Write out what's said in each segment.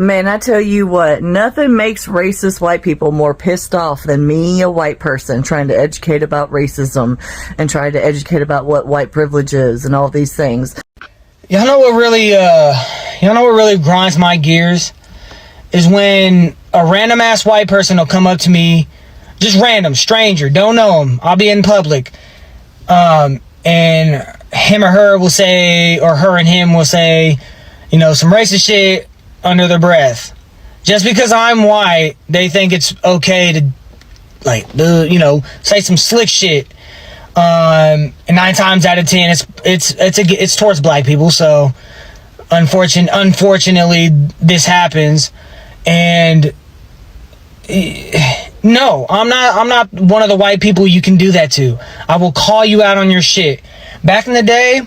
Man, I tell you what, nothing makes racist white people more pissed off than me, a white person, trying to educate about racism and trying to educate about what white privilege is and all these things. Y'all know what really grinds my gears is when a random ass white person will come up to me, just random, stranger, don't know him, I'll be in public, and him or her will say, or her and him will say, you know, some racist shit under their breath. Just because I'm white, they think it's okay to, like, you know, say some slick shit. And 9 times out of 10, it's towards black people. So, unfortunately, this happens. And no, I'm not one of the white people you can do that to. I will call you out on your shit. Back in the day,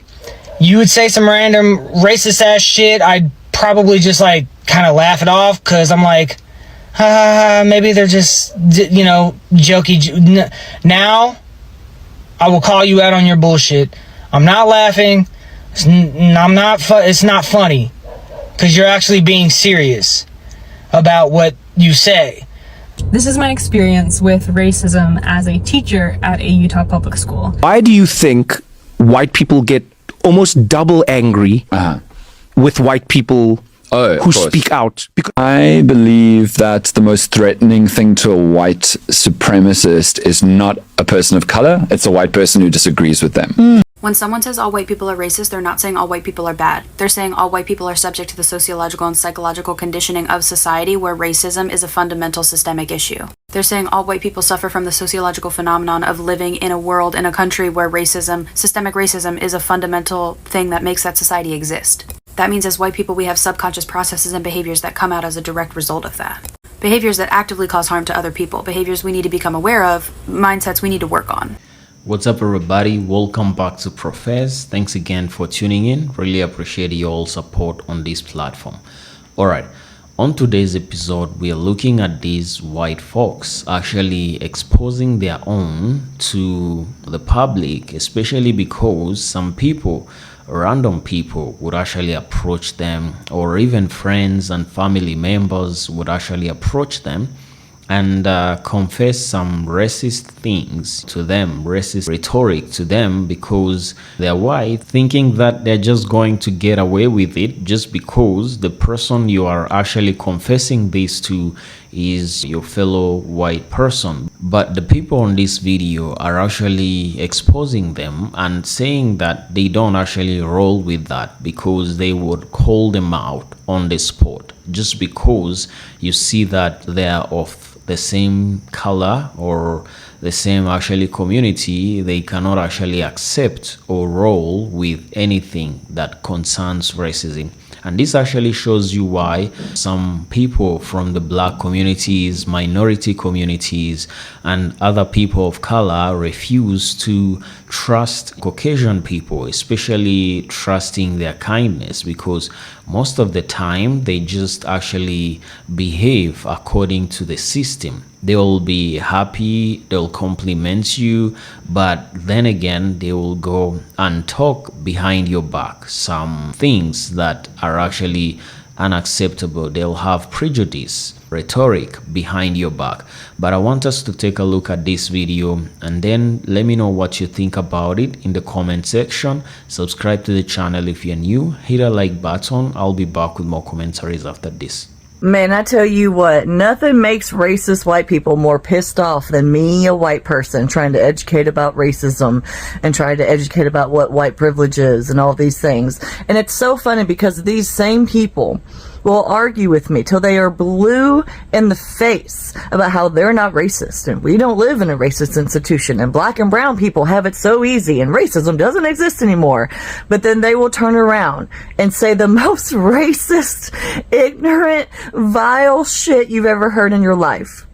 you would say some random racist ass shit. I'd probably just like kind of laugh it off because I'm like, maybe they're just, you know, jokey. Now I will call you out on your bullshit. I'm not laughing. It's not funny because you're actually being serious about what you say. This is my experience with racism as a teacher at a Utah public school. Why do you think white people get almost double angry with white people who speak out? Because I believe that the most threatening thing to a white supremacist is not a person of color, it's a white person who disagrees with them. When someone says all white people are racist, they're not saying all white people are bad. They're saying all white people are subject to the sociological and psychological conditioning of society where racism is a fundamental systemic issue. They're saying all white people suffer from the sociological phenomenon of living in a world, in a country where racism, systemic racism, is a fundamental thing that makes that society exist. That means as white people we have subconscious processes and behaviors that come out as a direct result of that. Behaviors that actively cause harm to other people, behaviors we need to become aware of, mindsets we need to work on. What's up, everybody? Welcome back to Profess. Thanks again for tuning in. Really appreciate your support on this platform. Alright, on today's episode we are looking at these white folks actually exposing their own to the public, especially because some people, random people, would actually approach them, or even friends and family members would actually approach them and confess some racist things to them, racist rhetoric to them, because they're white, thinking that they're just going to get away with it just because the person you are actually confessing this to is your fellow white person. But the people on this video are actually exposing them and saying that they don't actually roll with that because they would call them out on the spot just because you see that they are of the same color or the same actually community. They cannot actually accept or roll with anything that concerns racism. And this actually shows you why some people from the black communities, minority communities, and other people of color refuse to trust Caucasian people, especially trusting their kindness, because most of the time they just actually behave according to the system. They will be happy, they'll compliment you, but then again they will go and talk behind your back some things that are actually unacceptable. They'll have prejudice, rhetoric behind your back. But I want us to take a look at this video and then let me know what you think about it in the comment section. Subscribe to the channel if you're new, hit a like button. I'll be back with more commentaries after this. Man, I tell you what, nothing makes racist white people more pissed off than me, a white person, trying to educate about racism and trying to educate about what white privilege is and all these things. And it's so funny because these same people will argue with me till they are blue in the face about how they're not racist and we don't live in a racist institution and black and brown people have it so easy and racism doesn't exist anymore. But then they will turn around and say the most racist, ignorant, vile shit you've ever heard in your life.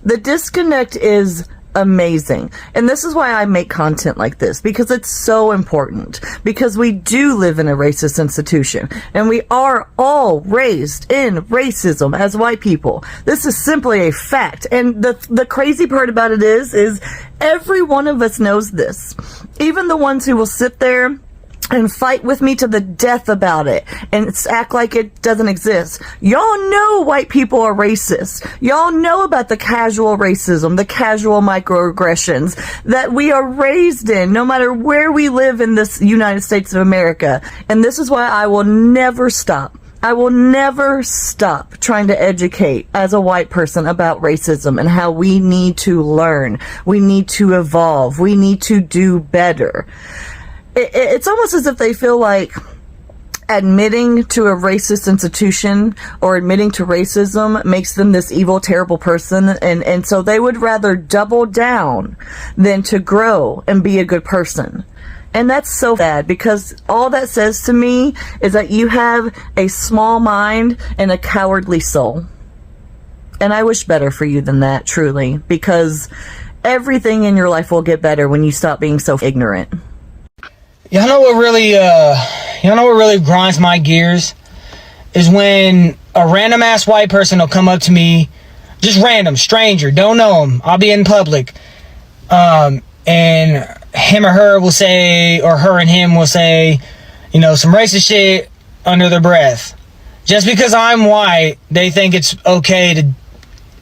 The disconnect is amazing. And this is why I make content like this, because it's so important, because we do live in a racist institution and we are all raised in racism as white people. This is simply a fact. And the crazy part about it is every one of us knows this. Even the ones who will sit there and fight with me to the death about it and act like it doesn't exist. Y'all know white people are racist. Y'all know about the casual racism, the casual microaggressions that we are raised in, no matter where we live in this United States of America. And this is why I will never stop. I will never stop trying to educate as a white person about racism and how we need to learn. We need to evolve. We need to do better. It's almost as if they feel like admitting to a racist institution or admitting to racism makes them this evil, terrible person. And so they would rather double down than to grow and be a good person. And that's so bad, because all that says to me is that you have a small mind and a cowardly soul. And I wish better for you than that, truly, because everything in your life will get better when you stop being so ignorant. Y'all know what really grinds my gears is when a random ass white person will come up to me, just random, stranger, don't know him. I'll be in public, and him or her will say, or her and him will say, you know, some racist shit under their breath. Just because I'm white, they think it's okay to,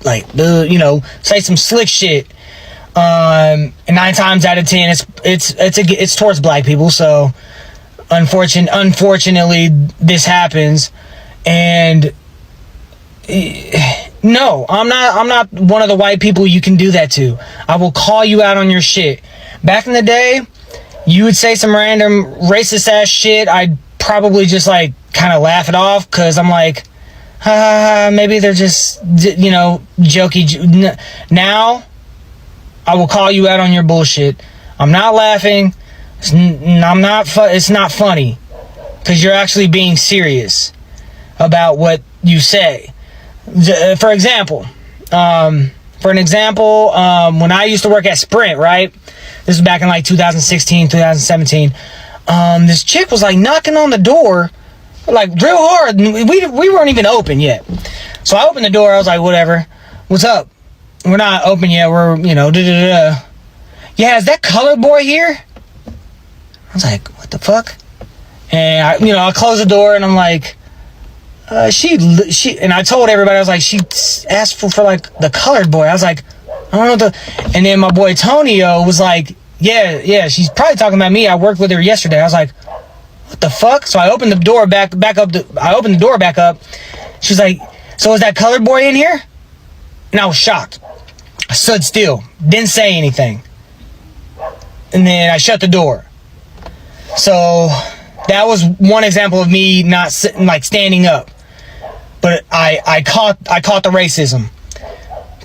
like, you know, say some slick shit. And 9 times out of 10, it's towards black people. So, unfortunately, this happens. And no, I'm not one of the white people you can do that to. I will call you out on your shit. Back in the day, you would say some random racist ass shit. I'd probably just like kind of laugh it off, because I'm like, maybe they're just, you know, jokey. Now, I will call you out on your bullshit. I'm not laughing. It's not funny, because you're actually being serious about what you say. For an example, when I used to work at Sprint, right? This was back in like 2016, 2017. This chick was like knocking on the door, like real hard. And we weren't even open yet. So I opened the door. I was like, whatever. What's up? We're not open yet. We're, you know, Yeah, is that colored boy here? I was like, what the fuck? And I closed the door and I'm like, she, and I told everybody, I was like, she asked for like the colored boy. I was like, I don't know and then my boy Tonio was like, yeah, she's probably talking about me. I worked with her yesterday. I was like, what the fuck? So I opened the door back up. I opened the door back up. She's like, so is that colored boy in here? And I was shocked. I stood still, didn't say anything. And then I shut the door. So that was one example of me not sitting, like standing up. But I caught the racism.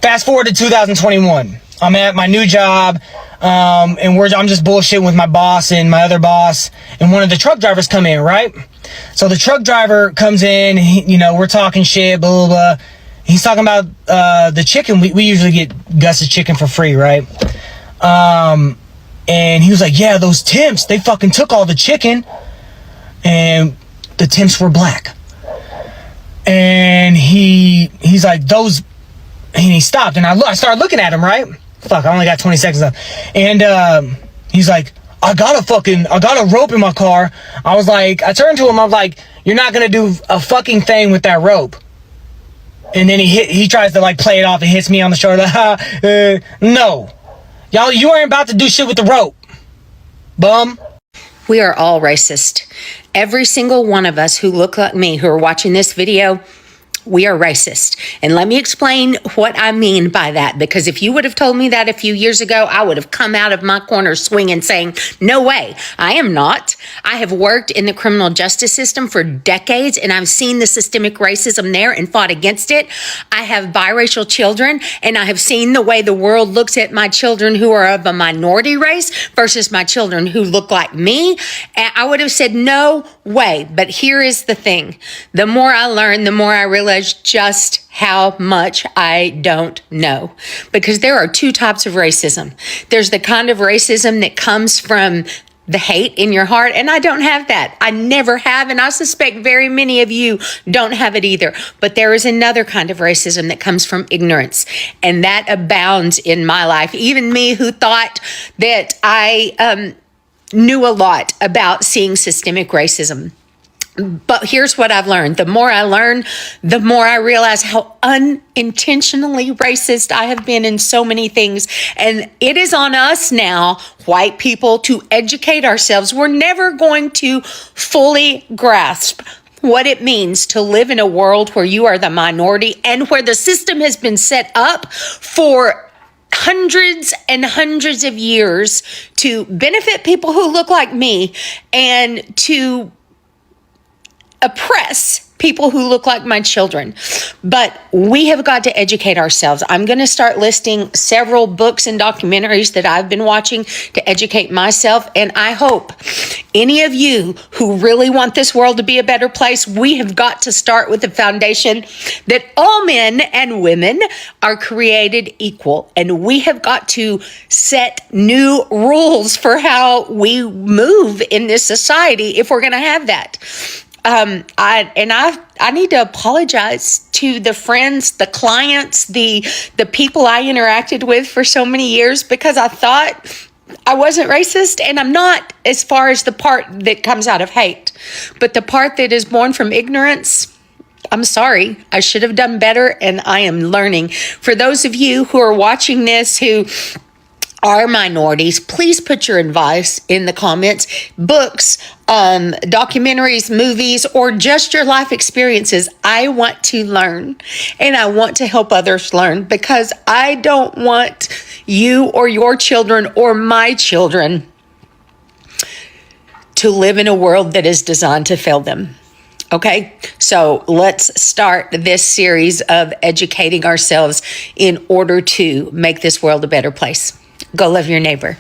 Fast forward to 2021. I'm at my new job, and I'm just bullshitting with my boss and my other boss, and one of the truck drivers come in, right? So the truck driver comes in, we're talking shit, blah, blah, blah. He's talking about the chicken. We usually get Gus's chicken for free, right? And he was like, yeah, those temps, they fucking took all the chicken, and the temps were black. And he's like, those, and he stopped, and I started looking at him, right? Fuck, I only got 20 seconds left. And he's like, I got a rope in my car. I turned to him, I was like, you're not gonna do a fucking thing with that rope. And then he tries to like play it off and hits me on the shoulder, like, no. Y'all, you ain't about to do shit with the rope, bum. We are all racist. Every single one of us who look like me, who are watching this video, we are racist. And let me explain what I mean by that, because if you would have told me that a few years ago, I would have come out of my corner swinging saying, no way, I am not. I have worked in the criminal justice system for decades, and I've seen the systemic racism there and fought against it. I have biracial children, and I have seen the way the world looks at my children who are of a minority race versus my children who look like me. And I would have said, no way. But here is the thing. The more I learn, the more I realize just how much I don't know. Because there are two types of racism. There's the kind of racism that comes from the hate in your heart, and I don't have that. I never have, and I suspect very many of you don't have it either. But there is another kind of racism that comes from ignorance, and that abounds in my life. Even me, who thought that I knew a lot about seeing systemic racism. But here's what I've learned. The more I learn, the more I realize how unintentionally racist I have been in so many things. And it is on us now, white people, to educate ourselves. We're never going to fully grasp what it means to live in a world where you are the minority and where the system has been set up for hundreds and hundreds of years to benefit people who look like me and to oppress people who look like my children. But we have got to educate ourselves. I'm going to start listing several books and documentaries that I've been watching to educate myself. And I hope any of you who really want this world to be a better place, we have got to start with the foundation that all men and women are created equal. And we have got to set new rules for how we move in this society if we're going to have that. I need to apologize to the friends, the clients, the people I interacted with for so many years, because I thought I wasn't racist, and I'm not, as far as the part that comes out of hate. But the part that is born from ignorance, I'm sorry, I should have done better, and I am learning. For those of you who are watching this who are minorities, please put your advice in the comments. Books, documentaries, movies, or just your life experiences. I want to learn, and I want to help others learn, because I don't want you or your children or my children to live in a world that is designed to fail them. Okay, so let's start this series of educating ourselves in order to make this world a better place. Go love your neighbor.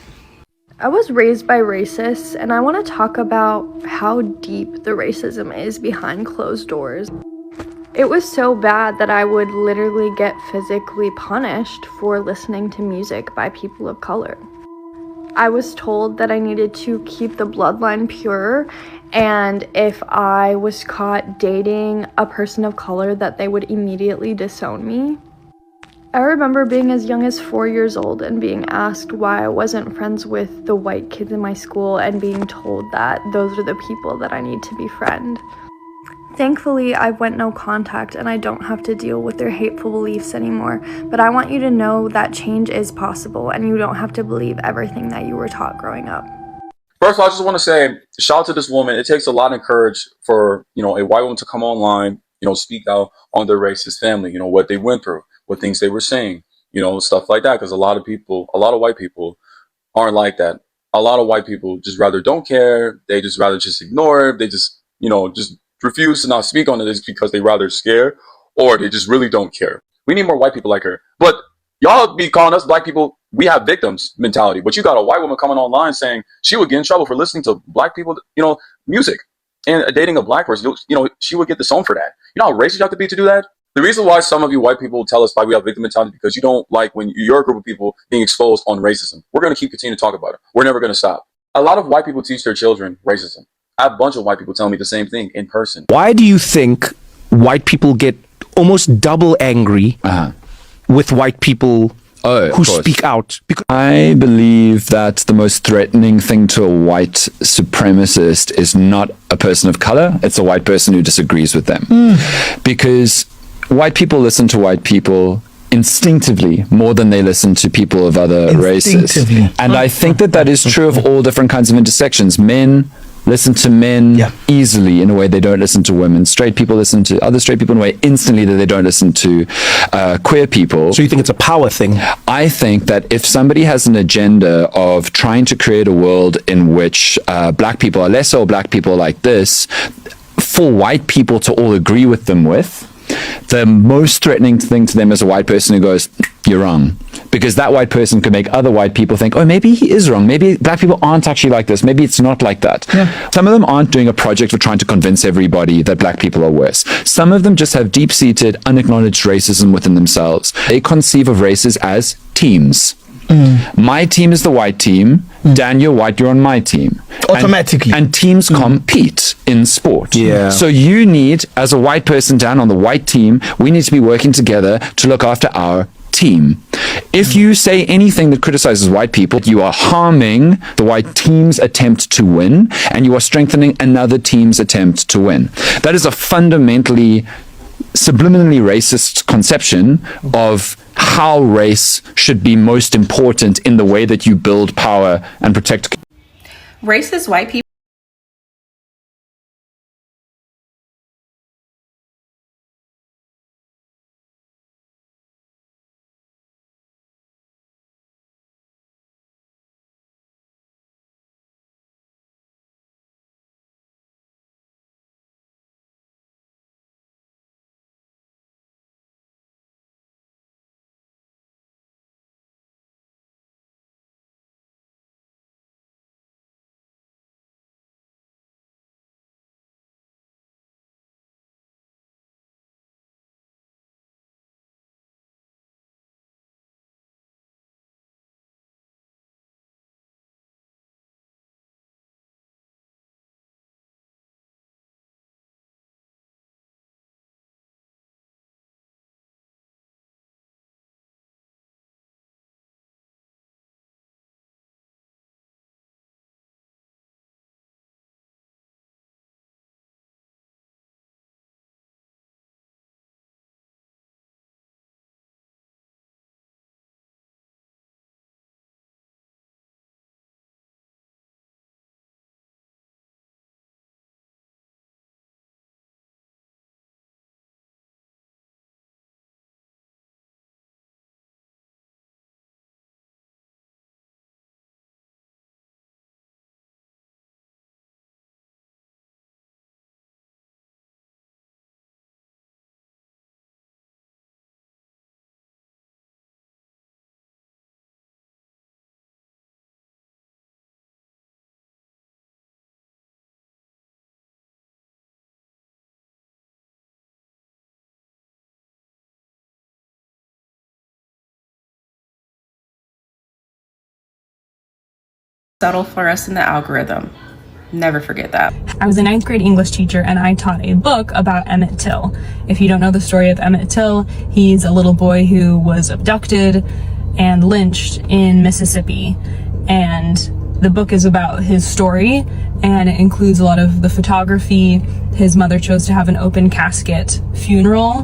I was raised by racists, and I want to talk about how deep the racism is behind closed doors. It was so bad that I would literally get physically punished for listening to music by people of color. I was told that I needed to keep the bloodline pure, and if I was caught dating a person of color, that they would immediately disown me. I remember being as young as 4 years old and being asked why I wasn't friends with the white kids in my school, and being told that those are the people that I need to befriend. Thankfully, I went no contact and I don't have to deal with their hateful beliefs anymore, but I want you to know that change is possible and you don't have to believe everything that you were taught growing up. First of all, I just want to say, shout out to this woman. It takes a lot of courage for, a white woman to come online, speak out on their racist family, what they went through, what things they were saying, stuff like that. Because a lot of white people aren't like that. A lot of white people just rather don't care. They just rather just ignore it. They just, just refuse to not speak on it because they rather scared, or they just really don't care. We need more white people like her. But y'all be calling us black people, we have victims mentality. But you got a white woman coming online saying she would get in trouble for listening to black people, music, and dating a black person. She would get disowned for that. You know how racist you have to be to do that? The reason why some of you white people tell us why we have victim mentality is because you don't like when you're a group of people being exposed on racism. We're going to continue to talk about it. We're never going to stop. A lot of white people teach their children racism. I have a bunch of white people telling me the same thing in person. Why do you think white people get almost double angry with white people who speak out? Because I believe that the most threatening thing to a white supremacist is not a person of color. It's a white person who disagrees with them. Because white people listen to white people instinctively more than they listen to people of other races. And I think that is true of all different kinds of intersections. Men listen to men easily in a way they don't listen to women. Straight people listen to other straight people in a way instantly that they don't listen to queer people. So you think it's a power thing? I think that if somebody has an agenda of trying to create a world in which black people are lesser or black people like this, for white people to all agree with them with, the most threatening thing to them is a white person who goes, you're wrong. Because that white person could make other white people think, oh, maybe he is wrong. Maybe black people aren't actually like this. Maybe it's not like that. Some of them aren't doing a project for trying to convince everybody that black people are worse. Some of them just have deep-seated, unacknowledged racism within themselves. They conceive of races as teams. My team is the white team. Dan, you're white, you're on my team. Automatically. And teams compete in sport. So you need, as a white person, Dan, on the white team, we need to be working together to look after our team. If you say anything that criticizes white people, you are harming the white team's attempt to win, and you are strengthening another team's attempt to win. That is a fundamentally subliminally racist conception of how race should be most important in the way that you build power and protect. Racist white people settle for us in the algorithm. Never forget that. I was a 9th grade English teacher and I taught a book about Emmett Till. If you don't know the story of Emmett Till, he's a little boy who was abducted and lynched in Mississippi. And the book is about his story and it includes a lot of the photography. His mother chose to have an open casket funeral,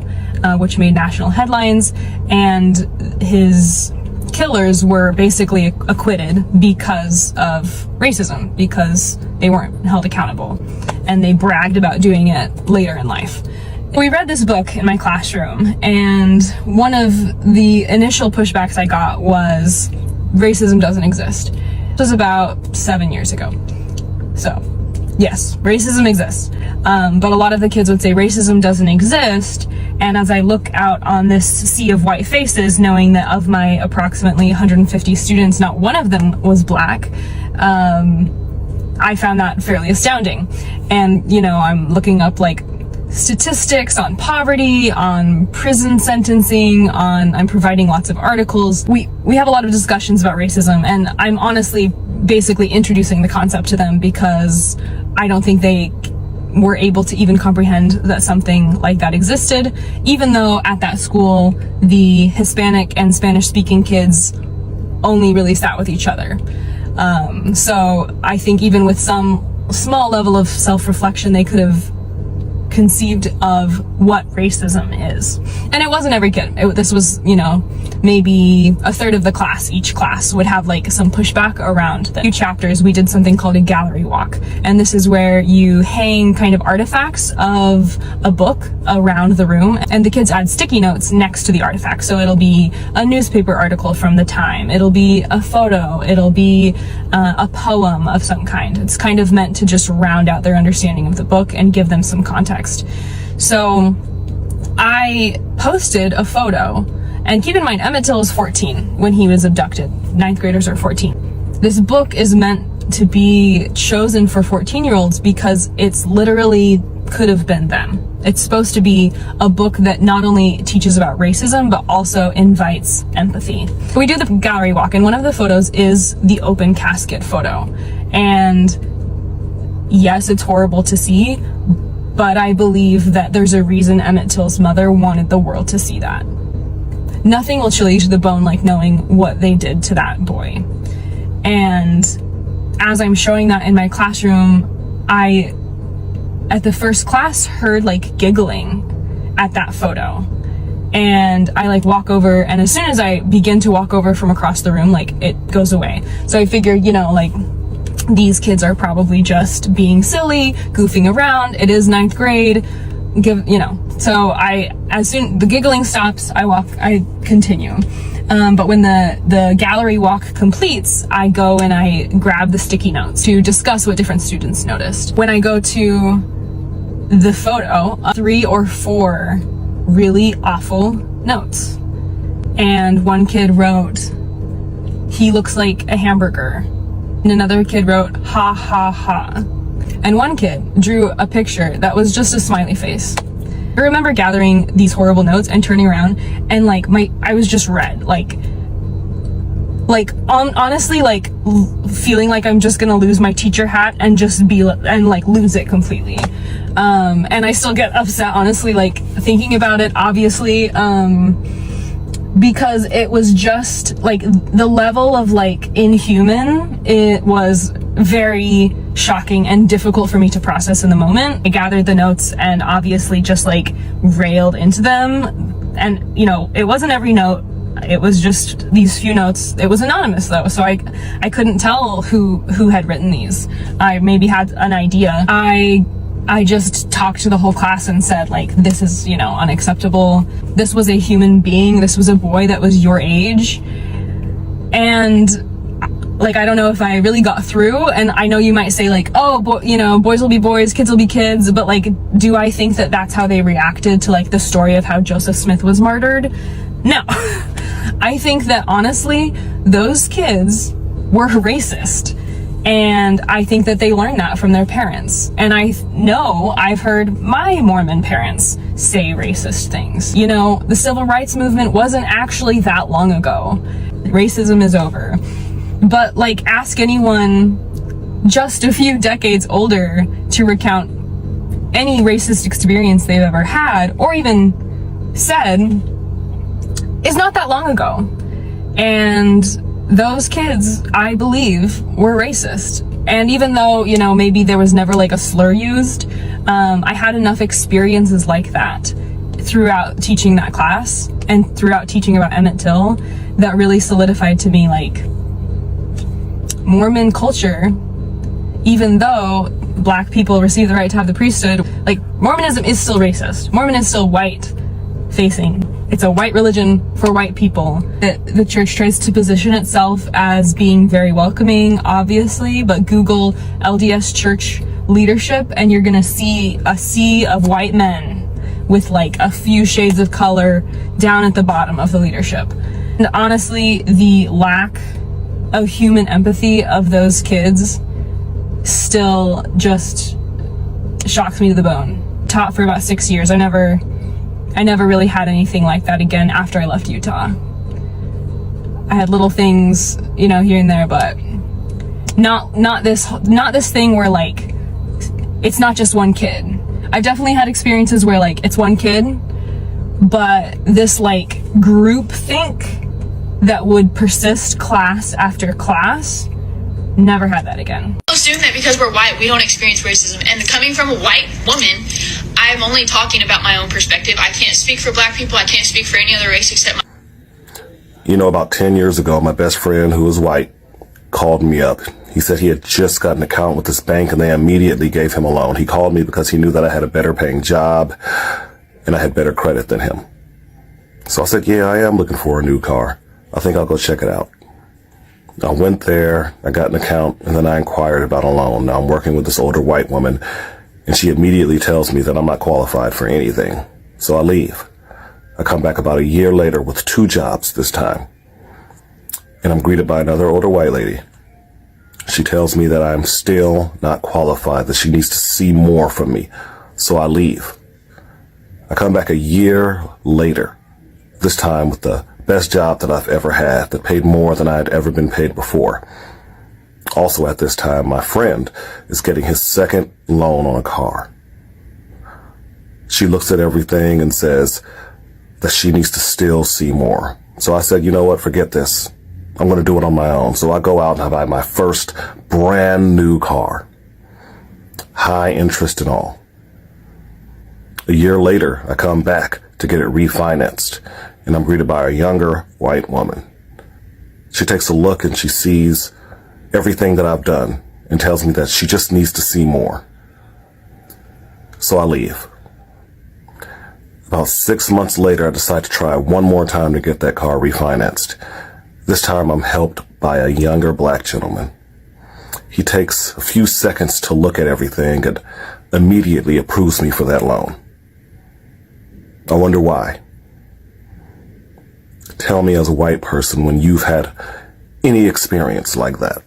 which made national headlines, and his killers were basically acquitted because of racism, because they weren't held accountable, and they bragged about doing it later in life. We read this book in my classroom, and one of the initial pushbacks I got was racism doesn't exist. It was about 7 years ago. So yes, racism exists, but a lot of the kids would say racism doesn't exist. And as I look out on this sea of white faces, knowing that of my approximately 150 students, not one of them was black, I found that fairly astounding. And, you know, I'm looking up like statistics on poverty, on prison sentencing, I'm providing lots of articles. We have a lot of discussions about racism, and I'm honestly basically introducing the concept to them because I don't think they were able to even comprehend that something like that existed, even though at that school the Hispanic and Spanish speaking kids only really sat with each other. So I think even with some small level of self-reflection, they could have conceived of what racism is. And it wasn't every kid. This was, you know, maybe a third of the class. Each class would have like some pushback around the few chapters. We did something called a gallery walk, and this is where you hang kind of artifacts of a book around the room, and the kids add sticky notes next to the artifact. So it'll be a newspaper article from the time, it'll be a photo, it'll be a poem of some kind. It's kind of meant to just round out their understanding of the book and give them some context. So I posted a photo, and keep in mind, Emmett Till was 14 when he was abducted. 9th graders are 14. This book is meant to be chosen for 14-year-olds because it's literally could have been them. It's supposed to be a book that not only teaches about racism, but also invites empathy. We do the gallery walk, and one of the photos is the open casket photo. And yes, it's horrible to see, but I believe that there's a reason Emmett Till's mother wanted the world to see that. nothing will chill you to the bone like knowing what they did to that boy. And as I'm showing that in my classroom, I, at the first class, heard like giggling at that photo. And I like walk over, and as soon as I begin to walk over from across the room, like it goes away. So I figured, you know, like these kids are probably just being silly, goofing around. It is 9th grade, so as soon the giggling stops, I continue. But when the gallery walk completes, I go and I grab the sticky notes to discuss what different students noticed. When I go to the photo, 3 or 4 really awful notes. And one kid wrote, "He looks like a hamburger." And another kid wrote, "Ha ha ha." And one kid drew a picture that was just a smiley face. I remember gathering these horrible notes and turning around, and like I was just red, honestly, feeling like I'm just gonna lose my teacher hat and just lose it completely. And I still get upset, honestly, like thinking about it, obviously, because it was just like the level of like inhuman, it was very shocking and difficult for me to process in the moment. I gathered the notes and obviously just like railed into them. And you know, it wasn't every note, it was just these few notes. It was anonymous though, so I couldn't tell who had written these. I maybe had an idea. I just talked to the whole class and said, like, this is, you know, unacceptable. This was a human being. This was a boy that was your age. And like, I don't know if I really got through. And I know you might say like, oh, boys will be boys, kids will be kids. But like, do I think that that's how they reacted to like the story of how Joseph Smith was murdered? No. I think that honestly, those kids were racist. And I think that they learned that from their parents. And I know I've heard my Mormon parents say racist things. You know, the civil rights movement wasn't actually that long ago. Racism is over. But like, ask anyone just a few decades older to recount any racist experience they've ever had or even said is not that long ago. And those kids, I believe, were racist. And even though, you know, maybe there was never like a slur used, I had enough experiences like that throughout teaching that class and throughout teaching about Emmett Till that really solidified to me like Mormon culture, even though Black people receive the right to have the priesthood, like Mormonism is still racist. Mormon is still white facing. It's a white religion for white people. The church tries to position itself as being very welcoming, obviously, but Google LDS church leadership and you're gonna see a sea of white men with like a few shades of color down at the bottom of the leadership. And honestly, the lack of human empathy of those kids still just shocks me to the bone. Taught for about 6 years. I never really had anything like that again after I left Utah. I had little things, you know, here and there, but not this thing where like it's not just one kid. I've definitely had experiences where like it's one kid, but this like group think that would persist class after class, never had that again. Assume that because we're white, we don't experience racism. And coming from a white woman, I'm only talking about my own perspective. I can't speak for Black people. I can't speak for any other race except my... You know, about 10 years ago, my best friend, who was white, called me up. He said he had just got an account with this bank and they immediately gave him a loan. He called me because he knew that I had a better paying job and I had better credit than him. So I said, yeah, I am looking for a new car. I think I'll go check it out. I went there, I got an account, and then I inquired about a loan. Now I'm working with this older white woman, and she immediately tells me that I'm not qualified for anything. So I leave. I come back about a year later with 2 jobs this time. And I'm greeted by another older white lady. She tells me that I'm still not qualified, that she needs to see more from me. So I leave. I come back a year later, this time with the best job that I've ever had, that paid more than I had ever been paid before. Also at this time, my friend is getting his second loan on a car. She looks at everything and says, that she needs to still see more. So I said, you know what, forget this. I'm going to do it on my own. So I go out and I buy my first brand new car. High interest and all. A year later, I come back to get it refinanced, and I'm greeted by a younger white woman. She takes a look and she sees everything that I've done and tells me that she just needs to see more. So I leave. About 6 months later, I decide to try one more time to get that car refinanced. This time I'm helped by a younger black gentleman. He takes a few seconds to look at everything and immediately approves me for that loan. I wonder why. Tell me as a white person when you've had any experience like that.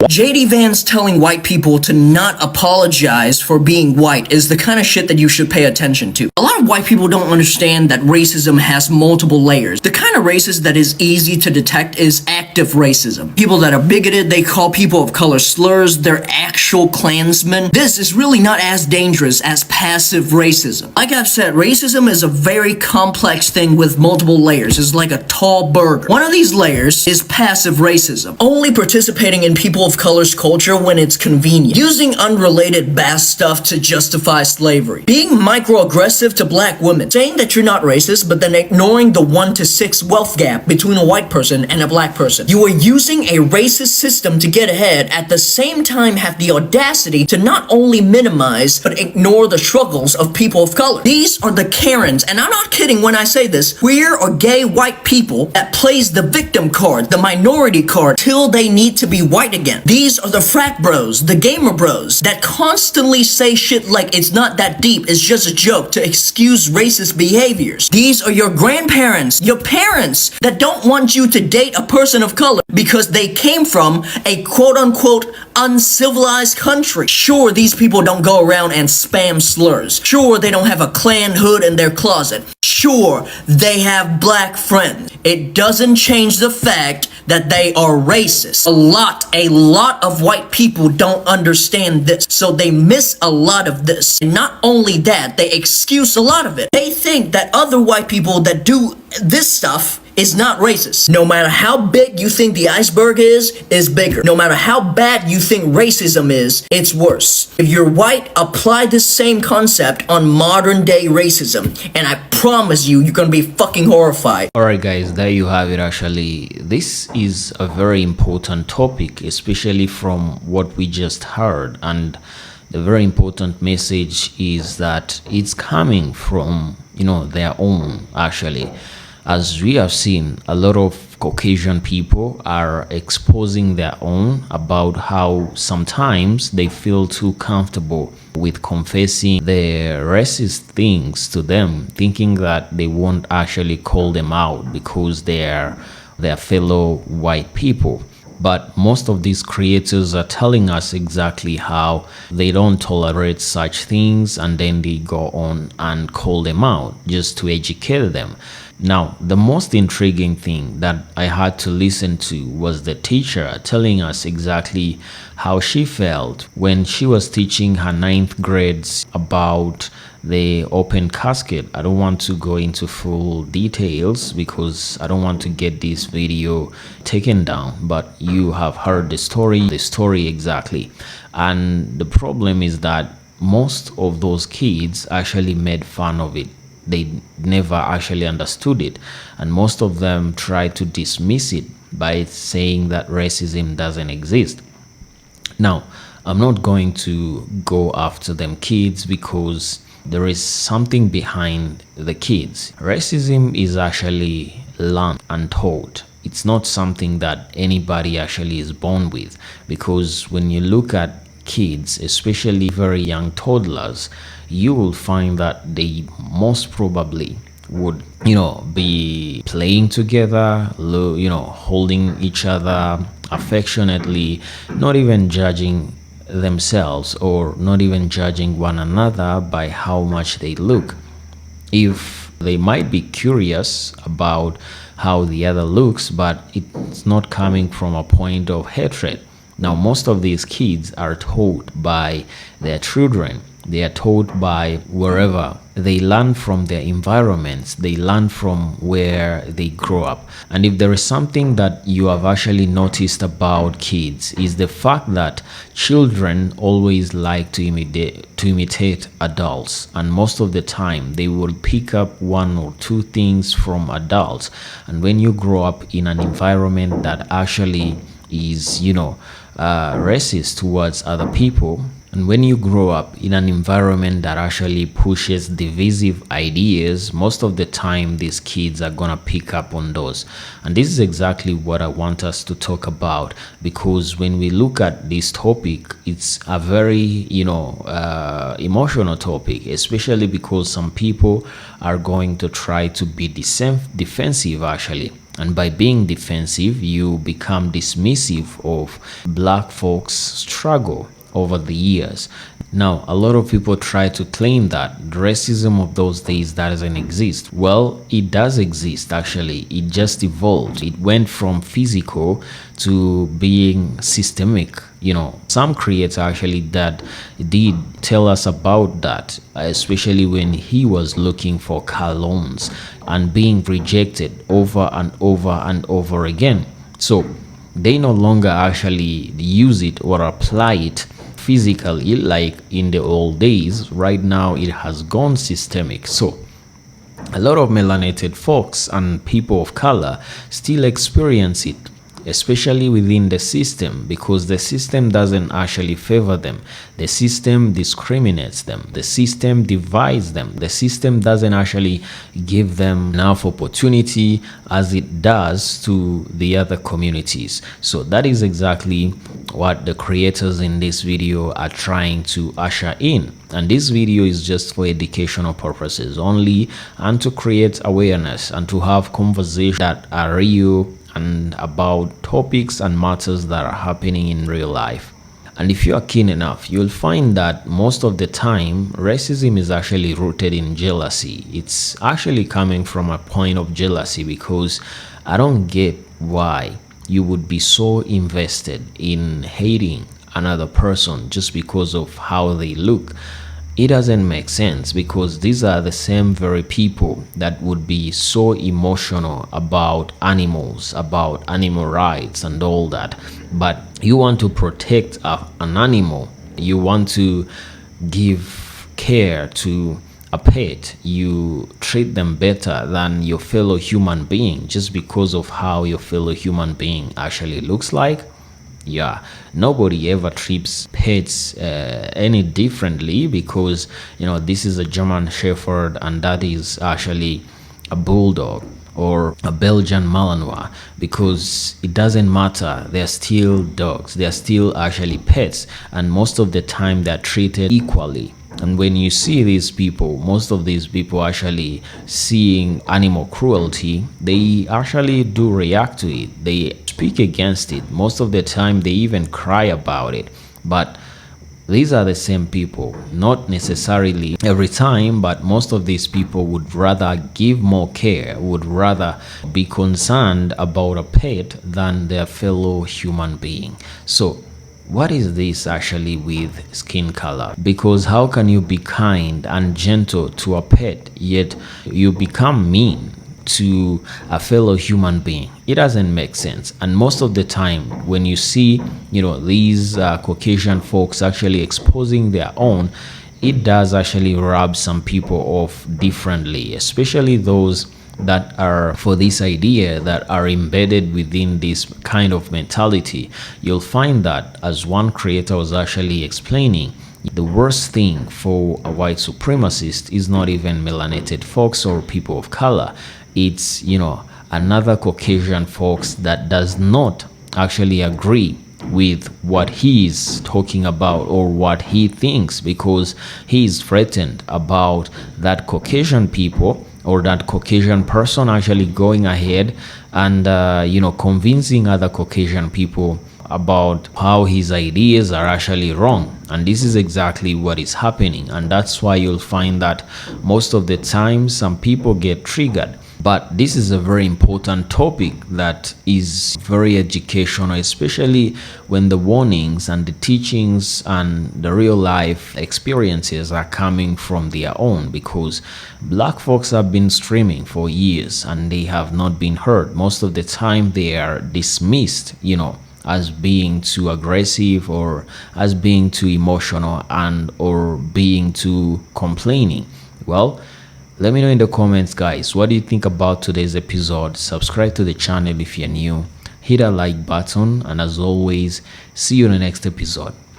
JD Vance telling white people to not apologize for being white is the kind of shit that you should pay attention to. A lot of white people don't understand that racism has multiple layers. The kind of racist that is easy to detect is active racism. People that are bigoted, they call people of color slurs, they're actual Klansmen. This is really not as dangerous as passive racism. Like I've said, racism is a very complex thing with multiple layers. It's like a tall burger. One of these layers is passive racism, only participating in people of color's culture when it's convenient, using unrelated bad stuff to justify slavery, being microaggressive to black women, saying that you're not racist but then ignoring the 1 to 6 wealth gap between a white person and a black person. You are using a racist system to get ahead, at the same time have the audacity to not only minimize but ignore the struggles of people of color. These are the Karens, and I'm not kidding when I say this, queer or gay white people that plays the victim card, the minority card, till they need to be white again. These are the frat bros, the gamer bros, that constantly say shit like it's not that deep, it's just a joke, to excuse racist behaviors. These are your grandparents, your parents, that don't want you to date a person of color because they came from a quote-unquote uncivilized country. Sure, these people don't go around and spam slurs. Sure, they don't have a Klan hood in their closet. Sure, they have black friends. It doesn't change the fact that they are racist. A lot of white people don't understand this, so they miss a lot of this. And not only that, they excuse a lot of it. They think that other white people that do this stuff is not racist. No matter how big you think the iceberg is bigger. No matter how bad you think racism is, it's worse. If you're white, apply this same concept on modern day racism, and I promise you, you're gonna be fucking horrified. Alright guys, there you have it. Actually, this is a very important topic, especially from what we just heard, and the very important message is that it's coming from, their own, actually. As we have seen, a lot of Caucasian people are exposing their own about how sometimes they feel too comfortable with confessing their racist things to them, thinking that they won't actually call them out because they're their fellow white people. But most of these creators are telling us exactly how they don't tolerate such things, and then they go on and call them out just to educate them. Now, the most intriguing thing that I had to listen to was the teacher telling us exactly how she felt when she was teaching her 9th grades about the open casket. I don't want to go into full details because I don't want to get this video taken down, but you have heard the story exactly. And the problem is that most of those kids actually made fun of it. They never actually understood it, and most of them try to dismiss it by saying that racism doesn't exist. Now, I'm not going to go after them kids because there is something behind the kids. Racism is actually learned and taught. It's not something that anybody actually is born with, because when you look at kids, especially very young toddlers, you will find that they most probably would, be playing together, holding each other affectionately, not even judging themselves or not even judging one another by how much they look. If they might be curious about how the other looks, but it's not coming from a point of hatred. Now, most of these kids are taught by their children. They are taught by wherever. They learn from their environments. They learn from where they grow up. And if there is something that you have actually noticed about kids, is the fact that children always like to imitate adults. And most of the time, they will pick up one or two things from adults. And when you grow up in an environment that actually is, racist towards other people, and when you grow up in an environment that actually pushes divisive ideas, most of the time these kids are gonna pick up on those. And this is exactly what I want us to talk about, because when we look at this topic, it's a very emotional topic, especially because some people are going to try to be defensive actually. And by being defensive, you become dismissive of black folks' struggle over the years. Now, a lot of people try to claim that racism of those days doesn't exist. Well, it does exist actually. It just evolved. It went from physical to being systemic. Some creators actually that did tell us about that, especially when he was looking for colognes and being rejected over and over and over again. So they no longer actually use it or apply it physically like in the old days. Right now it has gone systemic. So a lot of melanated folks and people of color still experience it, especially within the system, because the system doesn't actually favor them. The system discriminates them. The system divides them. The system doesn't actually give them enough opportunity as it does to the other communities. So that is exactly what the creators in this video are trying to usher in. And this video is just for educational purposes only, and to create awareness and to have conversations that are real and about topics and matters that are happening in real life. And if you are keen enough, you'll find that most of the time racism is actually rooted in jealousy. It's actually coming from a point of jealousy, because I don't get why you would be so invested in hating another person just because of how they look. It doesn't make sense, because these are the same very people that would be so emotional about animals, about animal rights and all that. But you want to protect an animal, you want to give care to a pet, you treat them better than your fellow human being just because of how your fellow human being actually looks like. Yeah, nobody ever treats pets any differently, because this is a German Shepherd and that is actually a bulldog or a Belgian Malinois, because it doesn't matter. They're still dogs. They're still actually pets, and most of the time they're treated equally. And when you see these people, most of these people actually seeing animal cruelty, they actually do react to it. They speak against it. Most of the time they even cry about it. But these are the same people, not necessarily every time, but most of these people would rather give more care, would rather be concerned about a pet than their fellow human being. So what is this actually with skin color? Because how can you be kind and gentle to a pet, yet you become mean to a fellow human being? It doesn't make sense. And most of the time when you see these Caucasian folks actually exposing their own, it does actually rub some people off differently, especially those that are for this idea, that are embedded within this kind of mentality. You'll find that, as one creator was actually explaining, the worst thing for a white supremacist is not even melanated folks or people of color. It's another Caucasian folks that does not actually agree with what he is talking about or what he thinks, because he is threatened about that Caucasian people or that Caucasian person actually going ahead and convincing other Caucasian people about how his ideas are actually wrong. And this is exactly what is happening, and that's why you'll find that most of the time some people get triggered But this is a very important topic that is very educational, especially when the warnings and the teachings and the real life experiences are coming from their own, because black folks have been streaming for years and they have not been heard. Most of the time they are dismissed, as being too aggressive or as being too emotional and or being too complaining. Well, let me know in the comments, guys, what do you think about today's episode? Subscribe to the channel if you're new, hit that like button, and as always, see you in the next episode.